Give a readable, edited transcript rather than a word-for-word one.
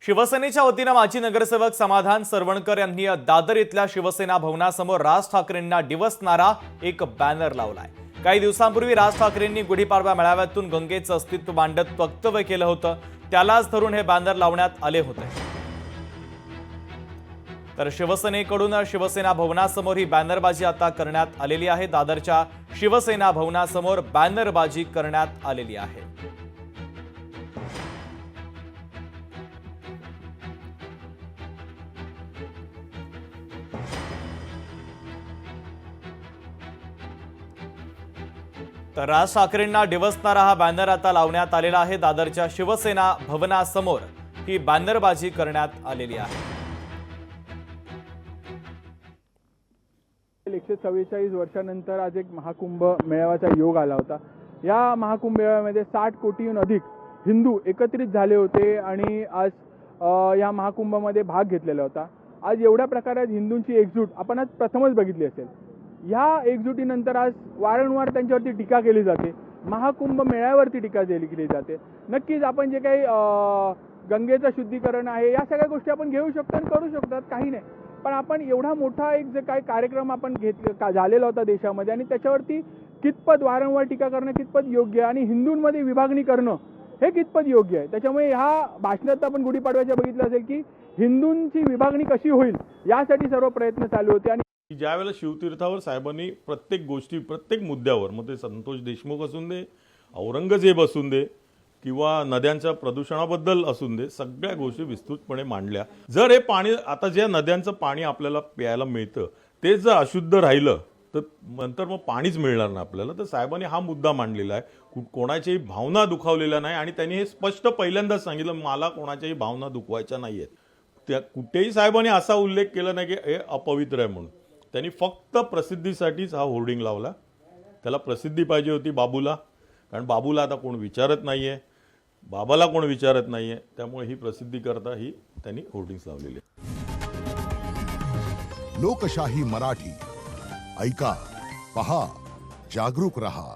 शिवसेनेच्या वतीने माजी नगरसेवक समाधान सरवणकर यांनी दादर इथल्या शिवसेना भवनासमोर राज ठाकरेंना डिवचणारा एक बॅनर लावलाय। काही दिवसांपूर्वी राज ठाकरेंनी गुढीपाडवा मेळाव्यातून गंगेचं अस्तित्व मांडत वक्तव्य केलं होतं, त्यालाच धरून हे बॅनर लावण्यात आले होते। तर शिवसेनेकडून शिवसेना भवनासमोर ही बॅनरबाजी आता करण्यात आलेली आहे। दादरच्या शिवसेना भवनासमोर बॅनरबाजी करण्यात आलेली आहे। तर राज ठाकरेंना डिवचणारा हा बॅनर आता लावण्यात आलेला आहे। दादरच्या शिवसेना भवनासमोर ही बॅनरबाजी करण्यात आलेली आहे। 144 वर्षानंतर आज एक महाकुंभ मेळाव्याचा योग आला होता। या महाकुंभ मेळाव्यामध्ये 60 कोटीहून अधिक हिंदू एकत्रित झाले होते आणि आज या महाकुंभामध्ये भाग घेतलेला होता। आज एवढ्या प्रकारात हिंदूंची एकजूट आपण आज प्रथमच बघितली असेल। या एकजुटीनंतर आज वारंवार त्यांच्यावरती टीका केली जाते, महाकुंभ मेळ्यावरती टीका केली जाते। नक्कीच आपण जे काही गंगेचं शुद्धीकरण आहे या सगळ्या गोष्टी आपण घेऊ शकतो आणि करू शकतात, काही नाही। पण आपण एवढा मोठा एक जे काही कार्यक्रम आपण झालेला होता देशामध्ये आणि त्याच्यावरती कितपत वारंवार टीका करणं कितपत योग्य आहे आणि हिंदूंमध्ये विभागणी करणं हे कितपत योग्य आहे। त्याच्यामुळे ह्या भाषणात आपण गुढीपाडव्याच्या बघितलं असेल की हिंदूंची विभागणी कशी होईल यासाठी सर्व प्रयत्न चालू होते। आणि ज्यावेळेला शिवतीर्थावर साहेबांनी प्रत्येक गोष्टी प्रत्येक मुद्द्यावर मग ते संतोष देशमुख असून दे, औरंगजेब असून दे किंवा नद्यांच्या प्रदूषणाबद्दल असून दे, सगळ्या गोष्टी विस्तृतपणे मांडल्या। जर हे पाणी आता जे नद्यांचं पाणी आपल्याला प्यायला मिळतं ते जर अशुद्ध राहिलं तर नंतर मग पाणीच मिळणार नाही आपल्याला। तर साहेबांनी हा मुद्दा मांडलेला आहे, कोणाच्याही भावना दुखावलेल्या नाही आणि त्यांनी हे स्पष्ट पहिल्यांदाच सांगितलं, मला कोणाच्याही भावना दुखवायच्या नाहीयेत। त्या कुठेही साहेबांनी असा उल्लेख केला नाही की हे अपवित्र आहे म्हणून। त्यांनी फक्त प्रसिद्धीसाठीच हा होर्डिंग लावला। त्याला प्रसिद्धी पाहिजे होती बाबूला, कारण बाबूला आता कोण विचारत नाहीये, बाबाला कोण विचारत नाहीये, त्यामुळे ही प्रसिद्धी करता ही त्यांनी होर्डिंग्स लावलेली आहे। लोकशाही मराठी ऐका, पहा, जागरूक रहा।